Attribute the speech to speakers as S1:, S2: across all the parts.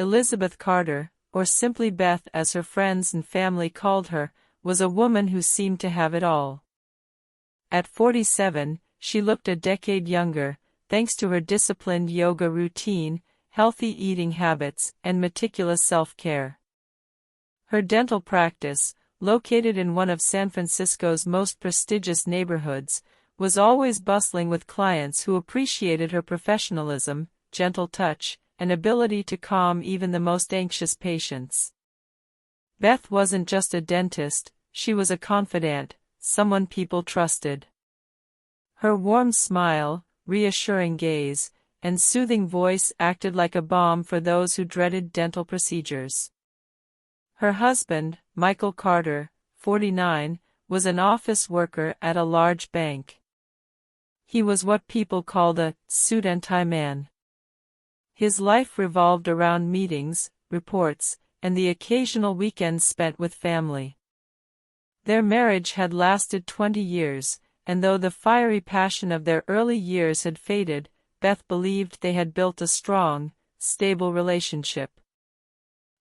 S1: Elizabeth Carter, or simply Beth as her friends and family called her, was a woman who seemed to have it all. At 47, she looked a decade younger, thanks to her disciplined yoga routine, healthy eating habits, and meticulous self-care. Her dental practice, located in one of San Francisco's most prestigious neighborhoods, was always bustling with clients who appreciated her professionalism, gentle touch, and ability to calm even the most anxious patients. Beth wasn't just a dentist, she was a confidant, someone people trusted. Her warm smile, reassuring gaze, and soothing voice acted like a balm for those who dreaded dental procedures. Her husband, Michael Carter, 49, was an office worker at a large bank. He was what people called a suit and tie man. His life revolved around meetings, reports, and the occasional weekends spent with family. Their marriage had lasted 20 years, and though the fiery passion of their early years had faded, Beth believed they had built a strong, stable relationship.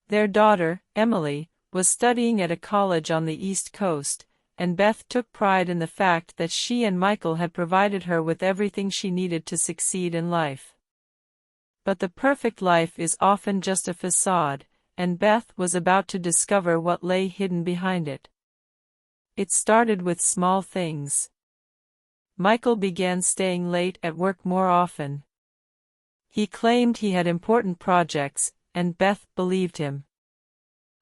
S1: Their daughter, Emily, was studying at a college on the East Coast, and Beth took pride in the fact that she and Michael had provided her with everything she needed to succeed in life. But the perfect life is often just a facade, and Beth was about to discover what lay hidden behind it. It started with small things. Michael began staying late at work more often. He claimed he had important projects, and Beth believed him.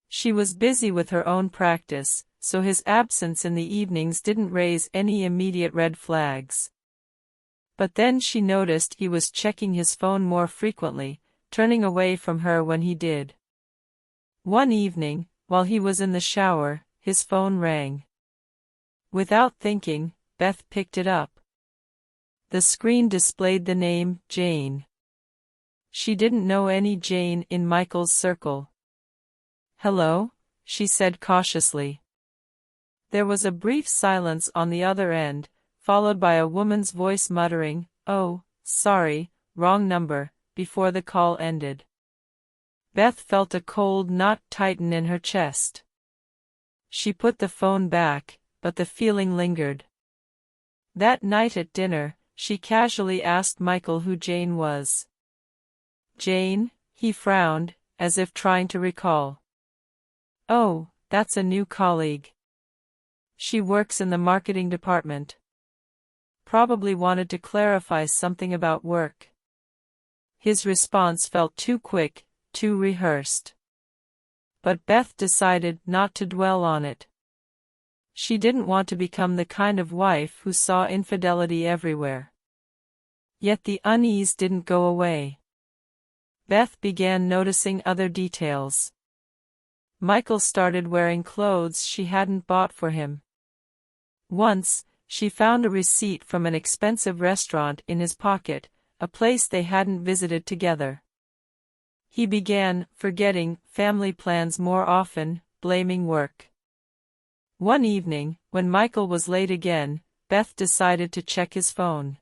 S1: She was busy with her own practice, so his absence in the evenings didn't raise any immediate red flags. But then she noticed he was checking his phone more frequently, turning away from her when he did. One evening, while he was in the shower, his phone rang. Without thinking, Beth picked it up. The screen displayed the name, Jane. She didn't know any Jane in Michael's circle. "Hello?" she said cautiously. There was a brief silence on the other end, followed by a woman's voice muttering, "Oh, sorry, wrong number," before the call ended. Beth felt a cold knot tighten in her chest. She put the phone back, but the feeling lingered. That night at dinner, she casually asked Michael who Jane was. "Jane?" he frowned, as if trying to recall. "Oh, that's a new colleague. She works in the marketing department. Probably wanted to clarify something about work." His response felt too quick, too rehearsed. But Beth decided not to dwell on it. She didn't want to become the kind of wife who saw infidelity everywhere. Yet the unease didn't go away. Beth began noticing other details. Michael started wearing clothes she hadn't bought for him. Once, she found a receipt from an expensive restaurant in his pocket, a place they hadn't visited together. He began forgetting family plans more often, blaming work. One evening, when Michael was late again, Beth decided to check his phone.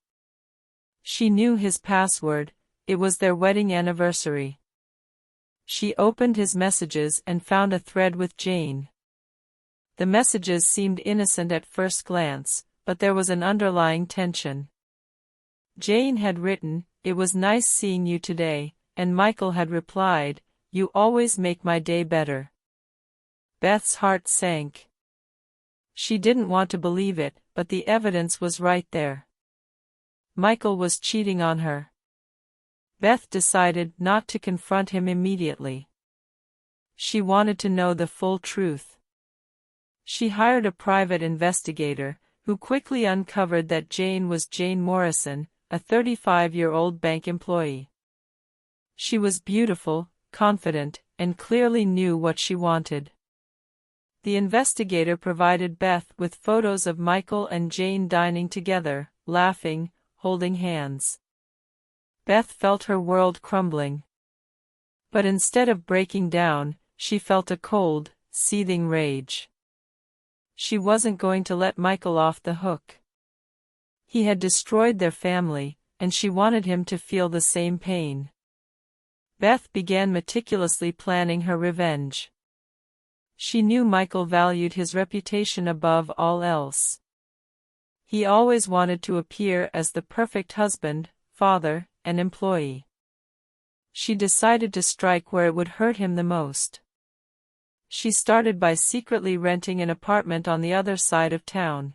S1: She knew his password. It was their wedding anniversary. She opened his messages and found a thread with Jane. The messages seemed innocent at first glance, but there was an underlying tension. Jane had written, "It was nice seeing you today," and Michael had replied, "You always make my day better." Beth's heart sank. She didn't want to believe it, but the evidence was right there. Michael was cheating on her. Beth decided not to confront him immediately. She wanted to know the full truth. She hired a private investigator, who quickly uncovered that Jane was Jane Morrison, a 35-year-old bank employee. She was beautiful, confident, and clearly knew what she wanted. The investigator provided Beth with photos of Michael and Jane dining together, laughing, holding hands. Beth felt her world crumbling. But instead of breaking down, she felt a cold, seething rage. She wasn't going to let Michael off the hook. He had destroyed their family, and she wanted him to feel the same pain. Beth began meticulously planning her revenge. She knew Michael valued his reputation above all else. He always wanted to appear as the perfect husband, father, and employee. She decided to strike where it would hurt him the most. She started by secretly renting an apartment on the other side of town.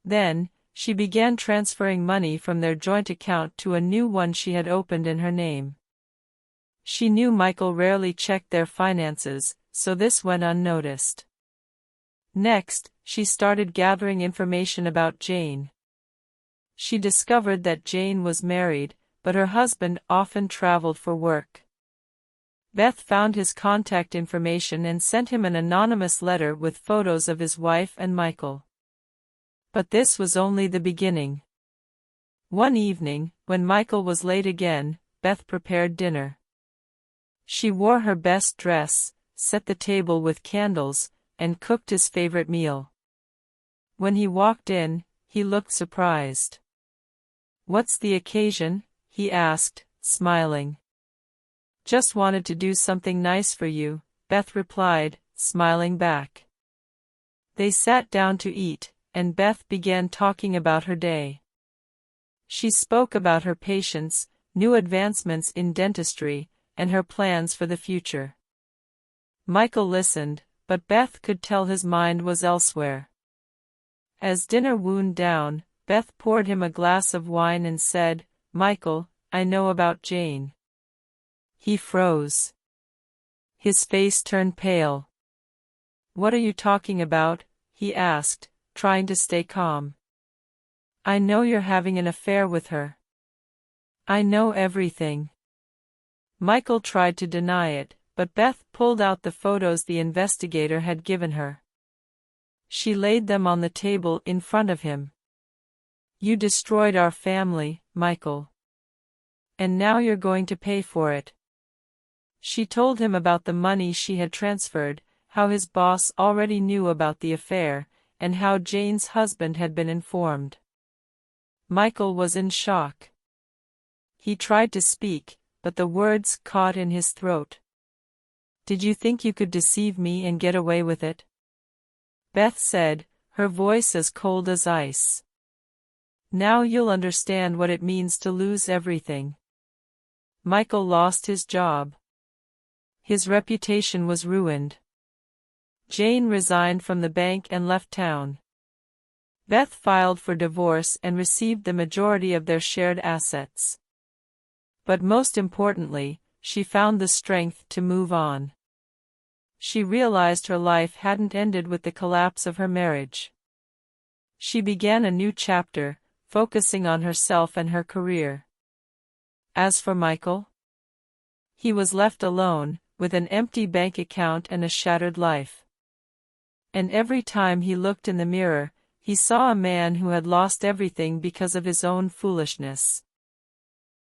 S1: Then, she began transferring money from their joint account to a new one she had opened in her name. She knew Michael rarely checked their finances, so this went unnoticed. Next, she started gathering information about Jane. She discovered that Jane was married, but her husband often traveled for work. Beth found his contact information and sent him an anonymous letter with photos of his wife and Michael. But this was only the beginning. One evening, when Michael was late again, Beth prepared dinner. She wore her best dress, set the table with candles, and cooked his favorite meal. When he walked in, he looked surprised. "What's the occasion?" he asked, smiling. "Just wanted to do something nice for you," Beth replied, smiling back. They sat down to eat, and Beth began talking about her day. She spoke about her patients, new advancements in dentistry, and her plans for the future. Michael listened, but Beth could tell his mind was elsewhere. As dinner wound down, Beth poured him a glass of wine and said, "Michael, I know about Jane." He froze. His face turned pale. "What are you talking about?" he asked, trying to stay calm. "I know you're having an affair with her." "I know everything." Michael tried to deny it, but Beth pulled out the photos the investigator had given her. She laid them on the table in front of him. "You destroyed our family, Michael. And now you're going to pay for it." She told him about the money she had transferred, how his boss already knew about the affair, and how Jane's husband had been informed. Michael was in shock. He tried to speak, but the words caught in his throat. "Did you think you could deceive me and get away with it?" Beth said, her voice as cold as ice. "Now you'll understand what it means to lose everything." Michael lost his job. His reputation was ruined. Jane resigned from the bank and left town. Beth filed for divorce and received the majority of their shared assets. But most importantly, she found the strength to move on. She realized her life hadn't ended with the collapse of her marriage. She began a new chapter, focusing on herself and her career. As for Michael, he was left alone, with an empty bank account and a shattered life. And every time he looked in the mirror, he saw a man who had lost everything because of his own foolishness.